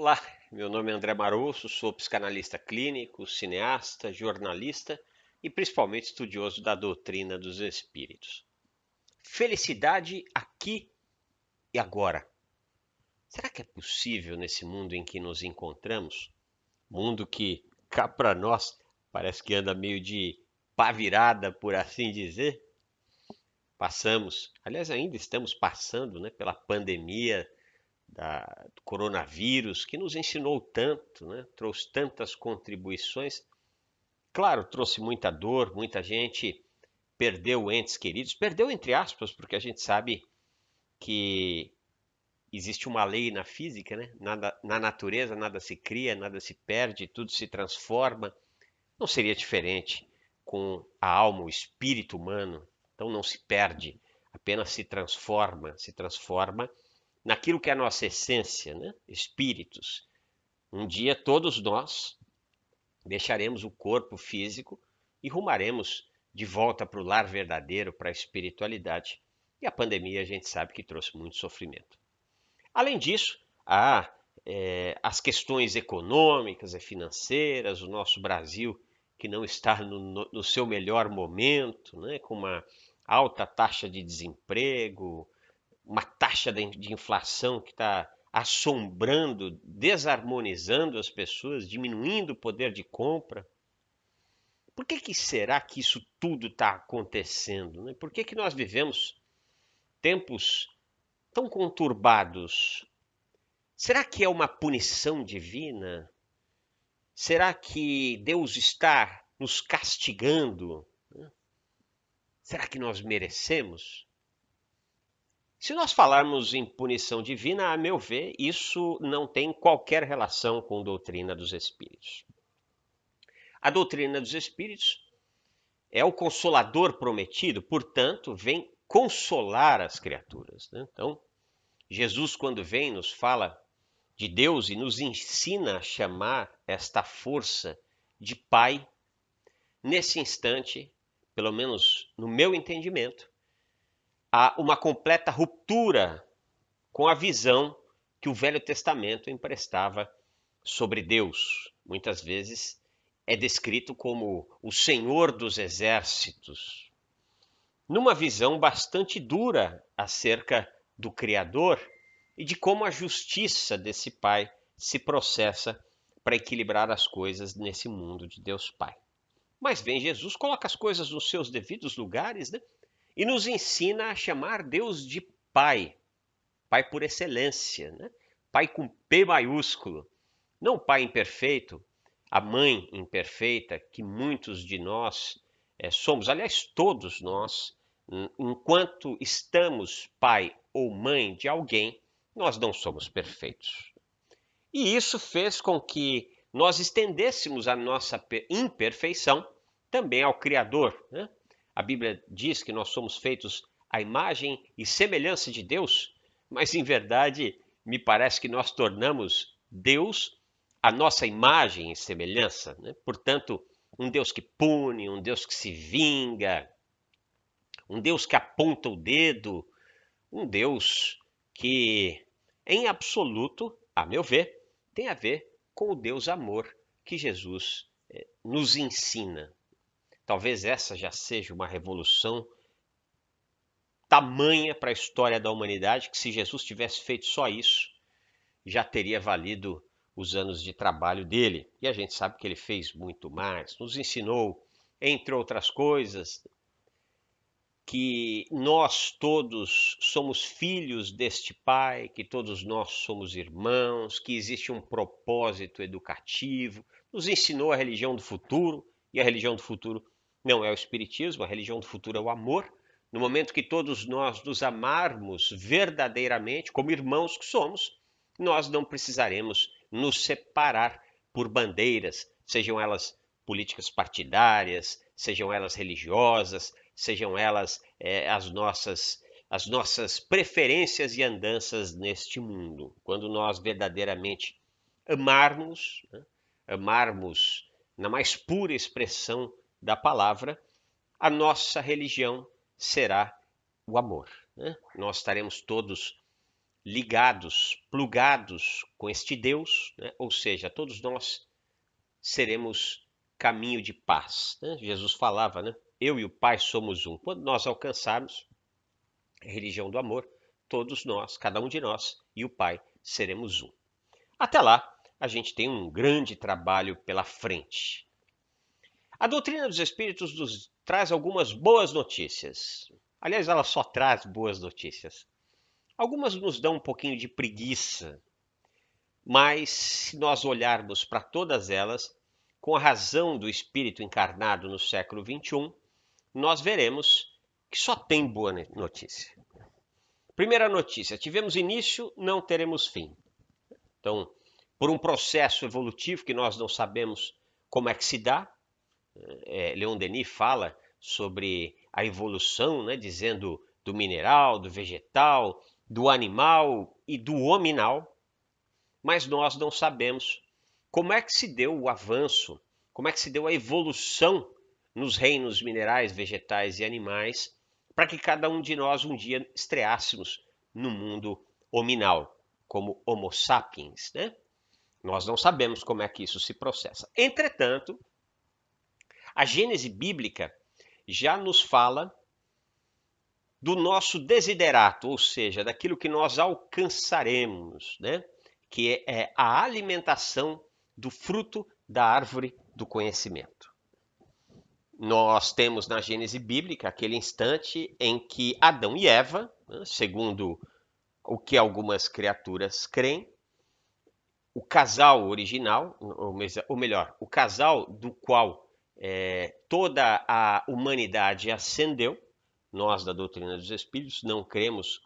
Olá, meu nome é André Marosso, sou psicanalista clínico, cineasta, jornalista e principalmente estudioso da doutrina dos espíritos. Felicidade aqui e agora. Será que é possível nesse mundo em que nos encontramos? Mundo que, cá para nós, parece que anda meio de pá virada, por assim dizer. Passamos, aliás, ainda estamos passando, né, pela pandemia do coronavírus, que nos ensinou tanto, né? Trouxe tantas contribuições. Claro, trouxe muita dor, muita gente perdeu entes queridos, perdeu entre aspas, porque a gente sabe que existe uma lei na física, né? Nada, na natureza nada se cria, nada se perde, tudo se transforma. Não seria diferente com a alma, o espírito humano. Então não se perde, apenas se transforma naquilo que é a nossa essência, né? Espíritos. Um dia todos nós deixaremos o corpo físico e rumaremos de volta para o lar verdadeiro, para a espiritualidade. E a pandemia a gente sabe que trouxe muito sofrimento. Além disso, há as questões econômicas e financeiras, o nosso Brasil que não está no seu melhor momento, né, com uma alta taxa de desemprego, uma taxa de inflação que está assombrando, desarmonizando as pessoas, diminuindo o poder de compra. Por que será que isso tudo está acontecendo, né? Por que nós vivemos tempos tão conturbados? Será que é uma punição divina? Será que Deus está nos castigando? Será que nós merecemos? Se nós falarmos em punição divina, a meu ver, isso não tem qualquer relação com a doutrina dos espíritos. A doutrina dos espíritos é o consolador prometido, portanto, vem consolar as criaturas, né? Então, Jesus, quando vem, nos fala de Deus e nos ensina a chamar esta força de Pai. Nesse instante, pelo menos no meu entendimento, há uma completa ruptura com a visão que o Velho Testamento emprestava sobre Deus. Muitas vezes é descrito como o Senhor dos Exércitos, numa visão bastante dura acerca do Criador e de como a justiça desse Pai se processa para equilibrar as coisas nesse mundo de Deus Pai. Mas vem Jesus, coloca as coisas nos seus devidos lugares, né? E nos ensina a chamar Deus de Pai, Pai por excelência, né? Pai com P maiúsculo, não Pai imperfeito, a mãe imperfeita que muitos de nós somos, aliás, todos nós, enquanto estamos pai ou mãe de alguém, nós não somos perfeitos. E isso fez com que nós estendêssemos a nossa imperfeição também ao Criador, né? A Bíblia diz que nós somos feitos à imagem e semelhança de Deus, mas em verdade me parece que nós tornamos Deus a nossa imagem e semelhança, né? Portanto, um Deus que pune, um Deus que se vinga, um Deus que aponta o dedo, um Deus que, em absoluto, a meu ver, tem a ver com o Deus amor que Jesus nos ensina. Talvez essa já seja uma revolução tamanha para a história da humanidade que, se Jesus tivesse feito só isso, já teria valido os anos de trabalho dele. E a gente sabe que ele fez muito mais, nos ensinou, entre outras coisas, que nós todos somos filhos deste Pai, que todos nós somos irmãos, que existe um propósito educativo, nos ensinou a religião do futuro, e a religião do futuro não é o espiritismo, a religião do futuro é o amor. No momento que todos nós nos amarmos verdadeiramente, como irmãos que somos, nós não precisaremos nos separar por bandeiras, sejam elas políticas partidárias, sejam elas religiosas, sejam elas as nossas preferências e andanças neste mundo. Quando nós verdadeiramente amarmos, né, amarmos na mais pura expressão da palavra, a nossa religião será o amor, né? Nós estaremos todos ligados, plugados com este Deus, né? Ou seja, todos nós seremos caminho de paz, né? Jesus falava, né? Eu e o Pai somos um. Quando nós alcançarmos a religião do amor, todos nós, cada um de nós e o Pai seremos um. Até lá, a gente tem um grande trabalho pela frente. A doutrina dos Espíritos nos traz algumas boas notícias. Aliás, ela só traz boas notícias. Algumas nos dão um pouquinho de preguiça, mas se nós olharmos para todas elas, com a razão do Espírito encarnado no século XXI, nós veremos que só tem boa notícia. Primeira notícia: tivemos início, não teremos fim. Então, por um processo evolutivo que nós não sabemos como é que se dá, Leon Denis fala sobre a evolução, né, dizendo do mineral, do vegetal, do animal e do hominal, mas nós não sabemos como é que se deu o avanço, como é que se deu a evolução nos reinos minerais, vegetais e animais, para que cada um de nós um dia estreássemos no mundo hominal, como Homo sapiens, né? Nós não sabemos como é que isso se processa. Entretanto, a Gênese bíblica já nos fala do nosso desiderato, ou seja, daquilo que nós alcançaremos, né? Que é a alimentação do fruto da árvore do conhecimento. Nós temos na Gênese bíblica aquele instante em que Adão e Eva, né, segundo o que algumas criaturas creem, o casal original, ou melhor, o casal do qual toda a humanidade ascendeu. Nós, da doutrina dos Espíritos, não cremos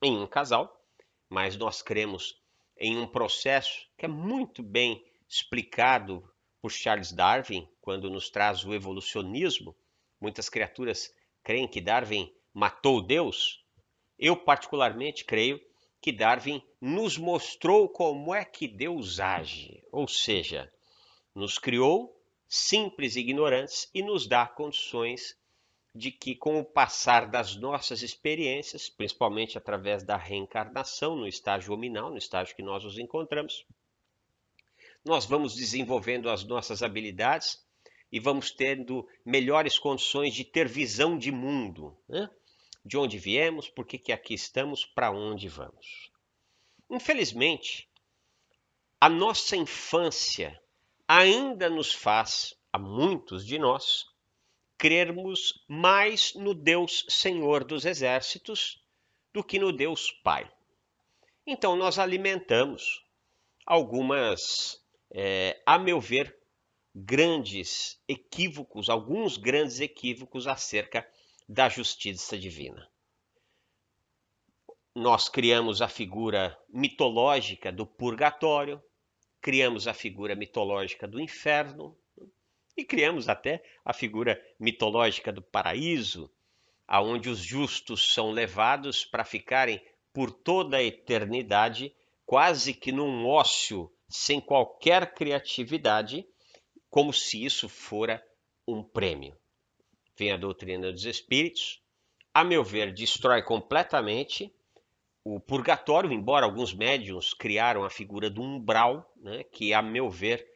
em um casal, mas nós cremos em um processo que é muito bem explicado por Charles Darwin, quando nos traz o evolucionismo. Muitas criaturas creem que Darwin matou Deus. Eu, particularmente, creio que Darwin nos mostrou como é que Deus age, ou seja, nos criou simples e ignorantes e nos dá condições de que, com o passar das nossas experiências, principalmente através da reencarnação no estágio hominal, no estágio que nós nos encontramos, nós vamos desenvolvendo as nossas habilidades e vamos tendo melhores condições de ter visão de mundo, né? De onde viemos, por que aqui estamos, para onde vamos. Infelizmente, a nossa infância ainda nos faz, a muitos de nós, crermos mais no Deus Senhor dos Exércitos do que no Deus Pai. Então nós alimentamos algumas, a meu ver, grandes equívocos, alguns grandes equívocos acerca da justiça divina. Nós criamos a figura mitológica do purgatório, criamos a figura mitológica do inferno e criamos até a figura mitológica do paraíso, aonde os justos são levados para ficarem por toda a eternidade, quase que num ócio sem qualquer criatividade, como se isso fora um prêmio. Vem a doutrina dos espíritos, a meu ver, destrói completamente o purgatório, embora alguns médiuns criaram a figura do umbral, né, que, a meu ver,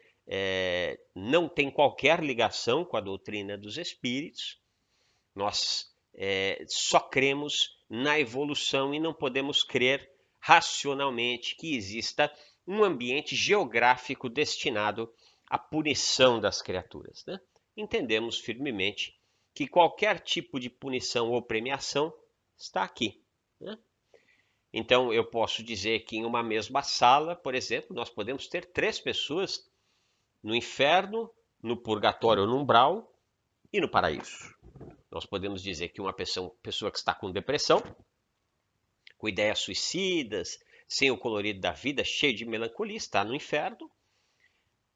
não tem qualquer ligação com a doutrina dos espíritos. Nós só cremos na evolução e não podemos crer racionalmente que exista um ambiente geográfico destinado à punição das criaturas, né? Entendemos firmemente que qualquer tipo de punição ou premiação está aqui, né? Então, eu posso dizer que em uma mesma sala, por exemplo, nós podemos ter 3 pessoas no inferno, no purgatório ou no umbral e no paraíso. Nós podemos dizer que uma pessoa que está com depressão, com ideias suicidas, sem o colorido da vida, cheio de melancolia, está no inferno.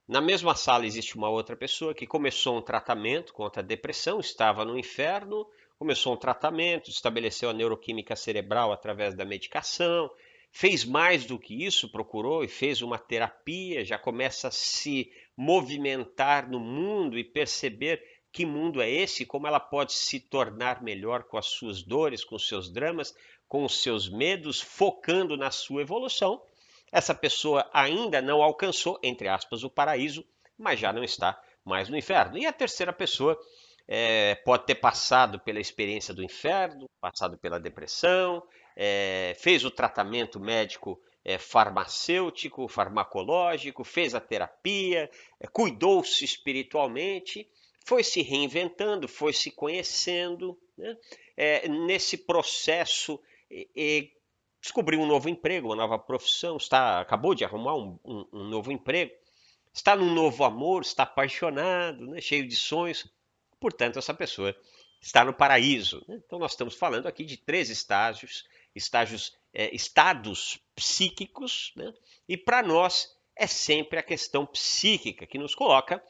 Na mesma sala existe uma outra pessoa que começou um tratamento contra a depressão, estava no inferno, começou um tratamento, estabeleceu a neuroquímica cerebral através da medicação, fez mais do que isso, procurou e fez uma terapia, já começa a se movimentar no mundo e perceber que mundo é esse, como ela pode se tornar melhor com as suas dores, com os seus dramas, com os seus medos, focando na sua evolução. Essa pessoa ainda não alcançou, entre aspas, o paraíso, mas já não está mais no inferno. E a terceira pessoa pode ter passado pela experiência do inferno, passado pela depressão, fez o tratamento médico farmacêutico, farmacológico, fez a terapia, cuidou-se espiritualmente, foi se reinventando, foi se conhecendo, né? Nesse processo descobriu um novo emprego, uma nova profissão, acabou de arrumar um novo emprego, está num novo amor, está apaixonado, né? Cheio de sonhos. Portanto, essa pessoa está no paraíso, né? Então, nós estamos falando aqui de 3 estados psíquicos, né? E para nós é sempre a questão psíquica que nos coloca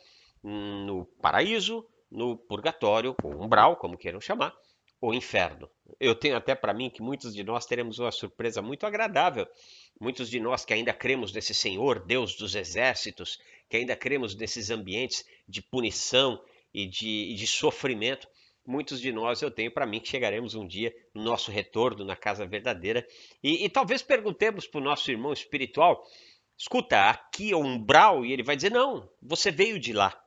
no paraíso, no purgatório, ou umbral, como queiram chamar, ou inferno. Eu tenho até para mim que muitos de nós teremos uma surpresa muito agradável. Muitos de nós que ainda cremos nesse Senhor, Deus dos exércitos, que ainda cremos nesses ambientes de punição e de sofrimento, muitos de nós, eu tenho para mim que chegaremos um dia no nosso retorno na casa verdadeira e talvez perguntemos para o nosso irmão espiritual, escuta, aqui é o umbral? E ele vai dizer, não, você veio de lá.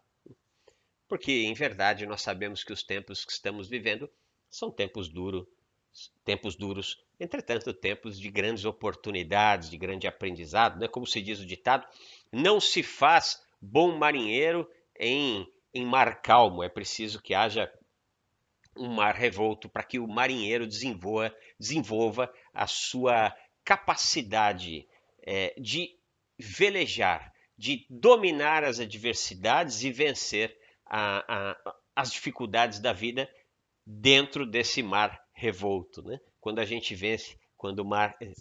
Porque, em verdade, nós sabemos que os tempos que estamos vivendo são tempos duros, entretanto, tempos de grandes oportunidades, de grande aprendizado, né? Como se diz o ditado, não se faz bom marinheiro em mar calmo, é preciso que haja um mar revolto para que o marinheiro desenvolva a sua capacidade de velejar, de dominar as adversidades e vencer as dificuldades da vida dentro desse mar revolto, né? Quando a gente vence,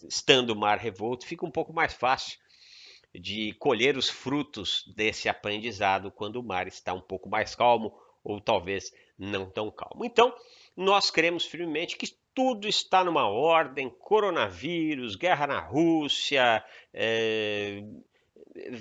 estando o mar revolto, fica um pouco mais fácil de colher os frutos desse aprendizado quando o mar está um pouco mais calmo ou talvez não tão calmo. Então, nós cremos firmemente que tudo está numa ordem, coronavírus, guerra na Rússia,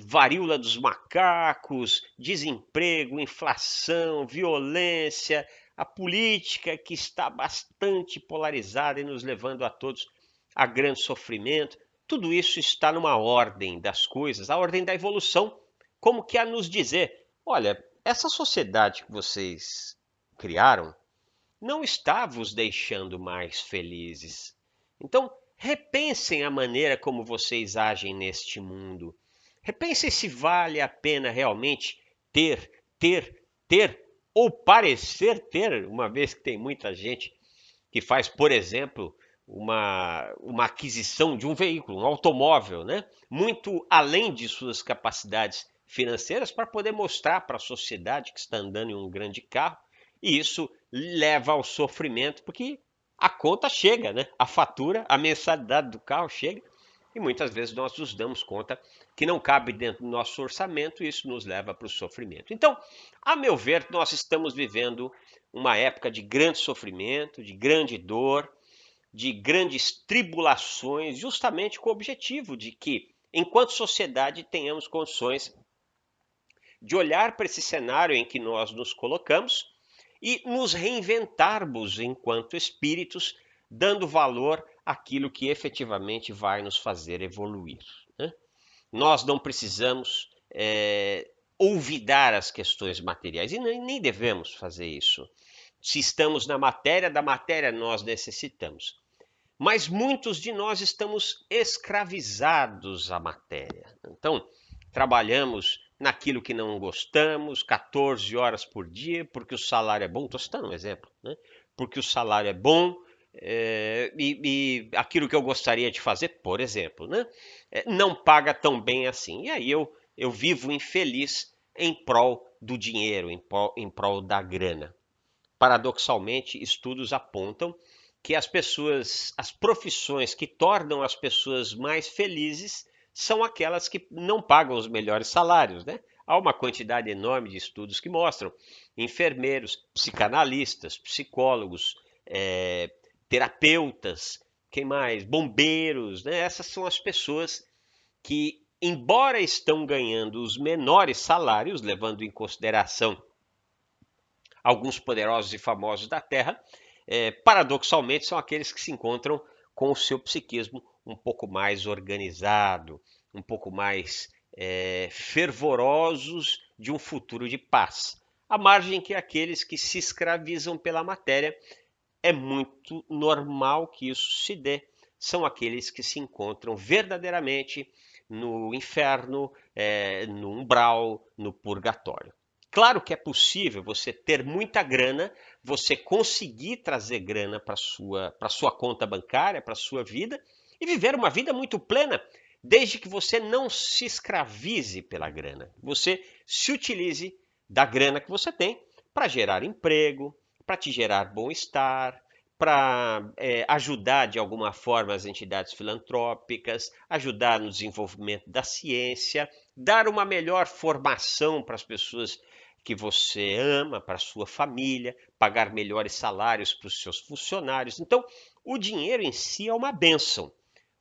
varíola dos macacos, desemprego, inflação, violência, a política que está bastante polarizada e nos levando a todos a grande sofrimento. Tudo isso está numa ordem das coisas, a ordem da evolução, como que a nos dizer, olha, essa sociedade que vocês criaram não está vos deixando mais felizes. Então, repensem a maneira como vocês agem neste mundo. Repensem se vale a pena realmente ter ou parecer ter, uma vez que tem muita gente que faz, por exemplo, uma aquisição de um veículo, um automóvel, né? Muito além de suas capacidades financeiras para poder mostrar para a sociedade que está andando em um grande carro. E isso leva ao sofrimento, porque a conta chega, né? A fatura, a mensalidade do carro chega e muitas vezes nós nos damos conta que não cabe dentro do nosso orçamento e isso nos leva para o sofrimento. Então, a meu ver, nós estamos vivendo uma época de grande sofrimento, de grande dor, de grandes tribulações, justamente com o objetivo de que, enquanto sociedade, tenhamos condições de olhar para esse cenário em que nós nos colocamos e nos reinventarmos enquanto espíritos, dando valor àquilo que efetivamente vai nos fazer evoluir, né? Nós não precisamos olvidar as questões materiais e nem devemos fazer isso. Se estamos na matéria, da matéria nós necessitamos. Mas muitos de nós estamos escravizados à matéria. Então, trabalhamos naquilo que não gostamos, 14 horas por dia, porque o salário é bom. Estou citando um exemplo, né? Porque o salário é bom e aquilo que eu gostaria de fazer, por exemplo, né? Não paga tão bem assim. E aí eu vivo infeliz em prol do dinheiro, em prol da grana. Paradoxalmente, estudos apontam que as profissões que tornam as pessoas mais felizes são aquelas que não pagam os melhores salários, né? Há uma quantidade enorme de estudos que mostram enfermeiros, psicanalistas, psicólogos, terapeutas, quem mais? Bombeiros, né? Essas são as pessoas que, embora estão ganhando os menores salários, levando em consideração alguns poderosos e famosos da Terra, paradoxalmente são aqueles que se encontram com o seu psiquismo um pouco mais organizado, um pouco mais fervorosos de um futuro de paz. À margem que aqueles que se escravizam pela matéria, é muito normal que isso se dê. São aqueles que se encontram verdadeiramente no inferno, no umbral, no purgatório. Claro que é possível você ter muita grana, você conseguir trazer grana para sua conta bancária, para sua vida e viver uma vida muito plena, desde que você não se escravize pela grana. Você se utilize da grana que você tem para gerar emprego, para te gerar bom-estar, para ajudar de alguma forma as entidades filantrópicas, ajudar no desenvolvimento da ciência, dar uma melhor formação para as pessoas que você ama, para a sua família, pagar melhores salários para os seus funcionários. Então, o dinheiro em si é uma bênção.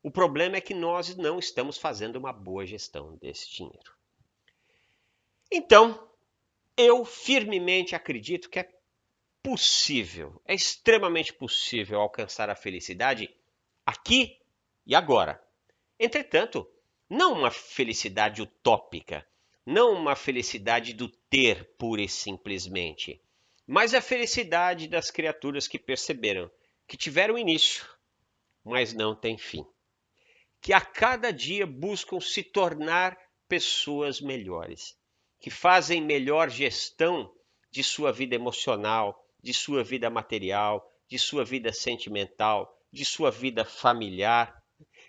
O problema é que nós não estamos fazendo uma boa gestão desse dinheiro. Então, eu firmemente acredito que é possível, é extremamente possível alcançar a felicidade aqui e agora. Entretanto, não uma felicidade utópica, não uma felicidade do ter pura e simplesmente, mas a felicidade das criaturas que perceberam que tiveram início, mas não têm fim. Que a cada dia buscam se tornar pessoas melhores, que fazem melhor gestão de sua vida emocional, de sua vida material, de sua vida sentimental, de sua vida familiar,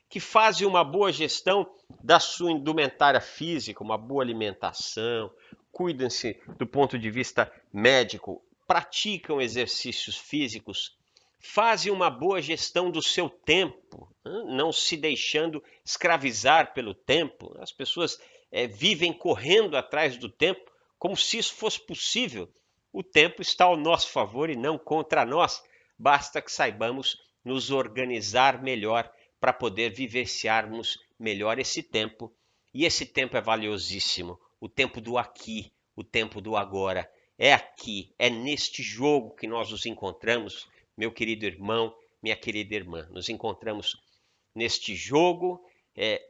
que fazem uma boa gestão da sua indumentária física, uma boa alimentação, cuidam-se do ponto de vista médico, praticam exercícios físicos, fazem uma boa gestão do seu tempo, não se deixando escravizar pelo tempo. As pessoas vivem correndo atrás do tempo como se isso fosse possível. O tempo está ao nosso favor e não contra nós. Basta que saibamos nos organizar melhor para poder vivenciarmos melhor esse tempo. E esse tempo é valiosíssimo. O tempo do aqui, o tempo do agora. É aqui, é neste jogo que nós nos encontramos, meu querido irmão, minha querida irmã. Nos encontramos neste jogo,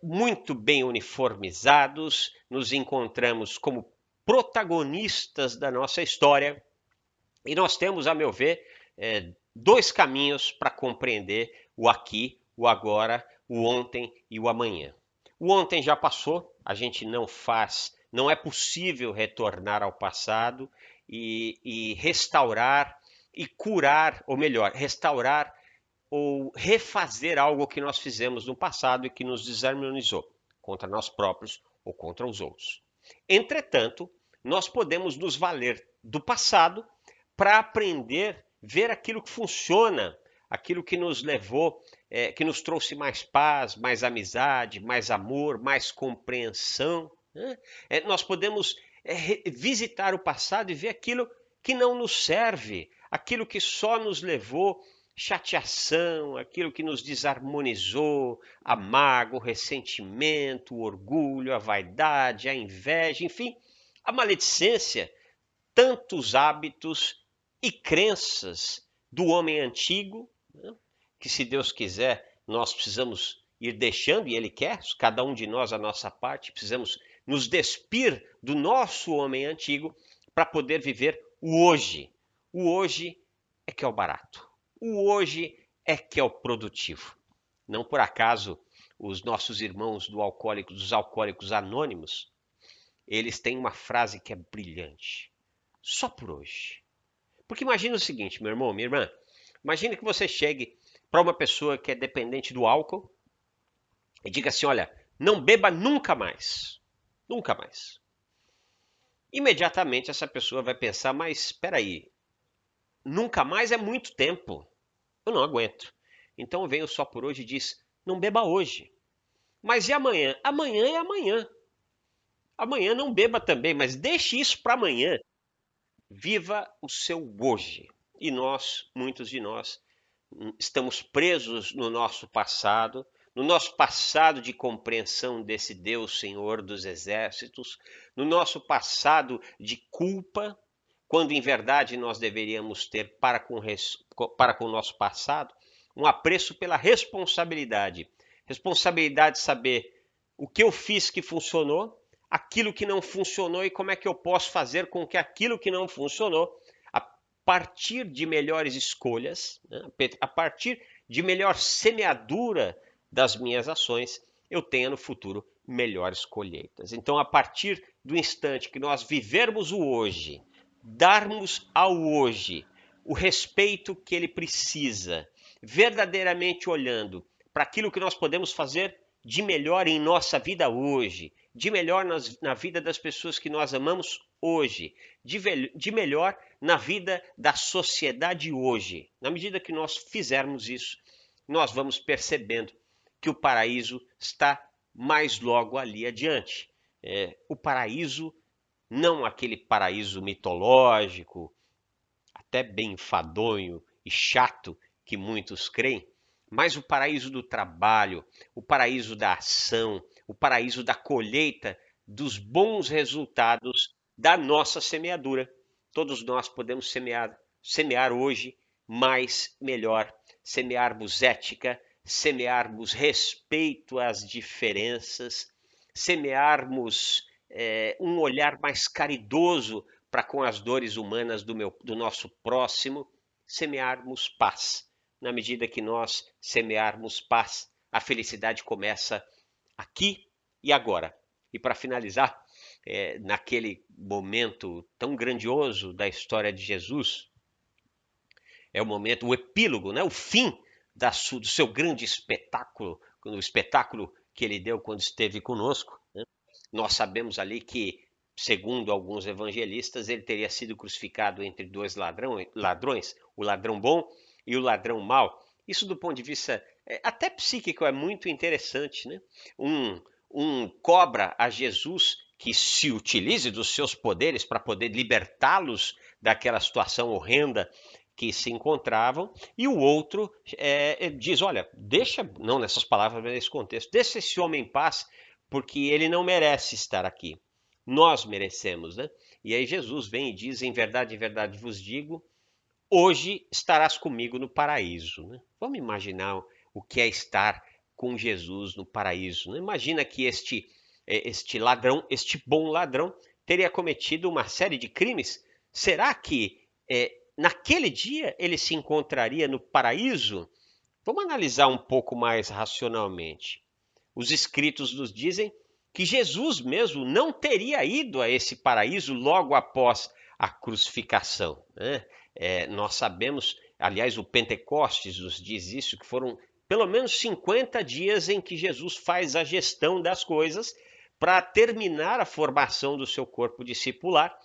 muito bem uniformizados, nos encontramos como protagonistas da nossa história e nós temos, a meu ver, dois caminhos para compreender o aqui, o agora, o ontem e o amanhã. O ontem já passou, a gente não é possível retornar ao passado e restaurar e curar, ou melhor, restaurar ou refazer algo que nós fizemos no passado e que nos desarmonizou contra nós próprios ou contra os outros. Entretanto, nós podemos nos valer do passado para aprender, ver aquilo que funciona, aquilo que nos levou, que nos trouxe mais paz, mais amizade, mais amor, mais compreensão. Né? Nós podemos visitar o passado e ver aquilo que não nos serve, aquilo que só nos levou chateação, aquilo que nos desarmonizou, a mágoa, o ressentimento, o orgulho, a vaidade, a inveja, enfim, a maledicência, tantos hábitos e crenças do homem antigo, né, que se Deus quiser, nós precisamos ir deixando, e Ele quer, cada um de nós a nossa parte, precisamos nos despir do nosso homem antigo para poder viver o hoje. O hoje é que é o barato. O hoje é que é o produtivo. Não por acaso os nossos irmãos dos alcoólicos anônimos, eles têm uma frase que é brilhante. Só por hoje. Porque imagina o seguinte, meu irmão, minha irmã, imagina que você chegue para uma pessoa que é dependente do álcool e diga assim, olha, não beba nunca mais. Nunca mais. Imediatamente essa pessoa vai pensar, mas espera aí, nunca mais é muito tempo. Eu não aguento. Então venho só por hoje e diz, não beba hoje. Mas e amanhã? Amanhã é amanhã. Amanhã não beba também, mas deixe isso para amanhã. Viva o seu hoje. E nós, muitos de nós, estamos presos no nosso passado de compreensão desse Deus Senhor dos Exércitos, no nosso passado de culpa, quando em verdade nós deveríamos ter para com o nosso passado um apreço pela responsabilidade. Responsabilidade de saber o que eu fiz que funcionou, aquilo que não funcionou e como é que eu posso fazer com que aquilo que não funcionou, a partir de melhores escolhas, né, a partir de melhor semeadura das minhas ações, eu tenha no futuro melhores colheitas. Então, a partir do instante que nós vivermos o hoje, darmos ao hoje o respeito que ele precisa, verdadeiramente olhando para aquilo que nós podemos fazer de melhor em nossa vida hoje, de melhor na vida das pessoas que nós amamos hoje, de melhor na vida da sociedade hoje. Na medida que nós fizermos isso, nós vamos percebendo que o paraíso está mais logo ali adiante. O paraíso, não aquele paraíso mitológico, até bem enfadonho e chato que muitos creem, mas o paraíso do trabalho, o paraíso da ação, o paraíso da colheita dos bons resultados da nossa semeadura. Todos nós podemos semear hoje mais melhor, semearmos ética, semearmos respeito às diferenças, semearmos um olhar mais caridoso para com as dores humanas do nosso próximo, semearmos paz. Na medida que nós semearmos paz, a felicidade começa aqui e agora. E para finalizar, naquele momento tão grandioso da história de Jesus, é o momento, o epílogo, né? O fim do seu grande espetáculo, o espetáculo que ele deu quando esteve conosco. Né? Nós sabemos ali que, segundo alguns evangelistas, ele teria sido crucificado entre dois ladrões, o ladrão bom e o ladrão mau. Isso, do ponto de vista até psíquico, é muito interessante. Né? Um cobra a Jesus que se utilize dos seus poderes para poder libertá-los daquela situação horrenda que se encontravam, e o outro diz, olha, deixa, não nessas palavras, mas nesse contexto, deixa esse homem em paz, porque ele não merece estar aqui. Nós merecemos, né? E aí Jesus vem e diz, em verdade vos digo, hoje estarás comigo no paraíso. Né? Vamos imaginar o que é estar com Jesus no paraíso. Né? Imagina que este ladrão, este bom ladrão, teria cometido uma série de crimes. Será que naquele dia ele se encontraria no paraíso? Vamos analisar um pouco mais racionalmente. Os escritos nos dizem que Jesus mesmo não teria ido a esse paraíso logo após a crucificação. Né? Nós sabemos, aliás, o Pentecostes nos diz isso, que foram pelo menos 50 dias em que Jesus faz a gestão das coisas para terminar a formação do seu corpo discipular.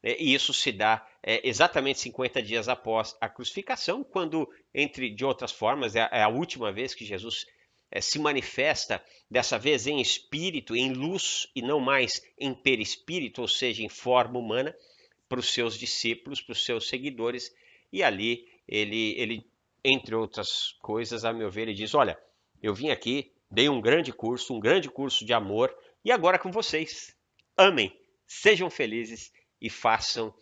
E isso se dá exatamente 50 dias após a crucificação, quando, de outras formas, é a última vez que Jesus se manifesta, dessa vez em espírito, em luz, e não mais em perispírito, ou seja, em forma humana, para os seus discípulos, para os seus seguidores. E ali ele, entre outras coisas, a meu ver, ele diz, olha, eu vim aqui, dei um grande curso de amor, e agora com vocês. Amem, sejam felizes e façam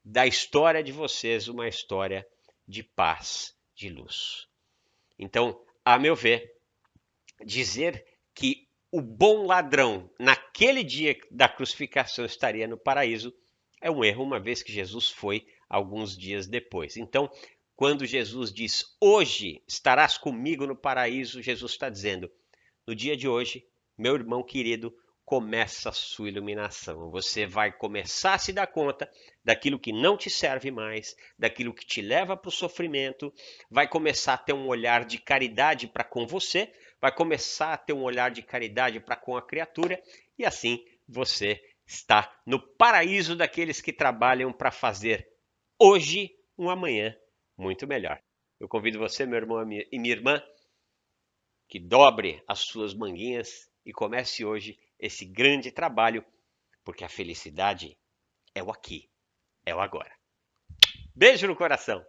da história de vocês uma história de paz, de luz. Então, a meu ver, dizer que o bom ladrão naquele dia da crucificação estaria no paraíso é um erro, uma vez que Jesus foi alguns dias depois. Então, quando Jesus diz, hoje estarás comigo no paraíso, Jesus está dizendo, no dia de hoje, meu irmão querido, começa a sua iluminação. Você vai começar a se dar conta daquilo que não te serve mais, daquilo que te leva para o sofrimento, vai começar a ter um olhar de caridade para com você, vai começar a ter um olhar de caridade para com a criatura, e assim você está no paraíso daqueles que trabalham para fazer hoje um amanhã muito melhor. Eu convido você, meu irmão e minha irmã, que dobre as suas manguinhas e comece hoje esse grande trabalho, porque a felicidade é o aqui, é o agora. Beijo no coração!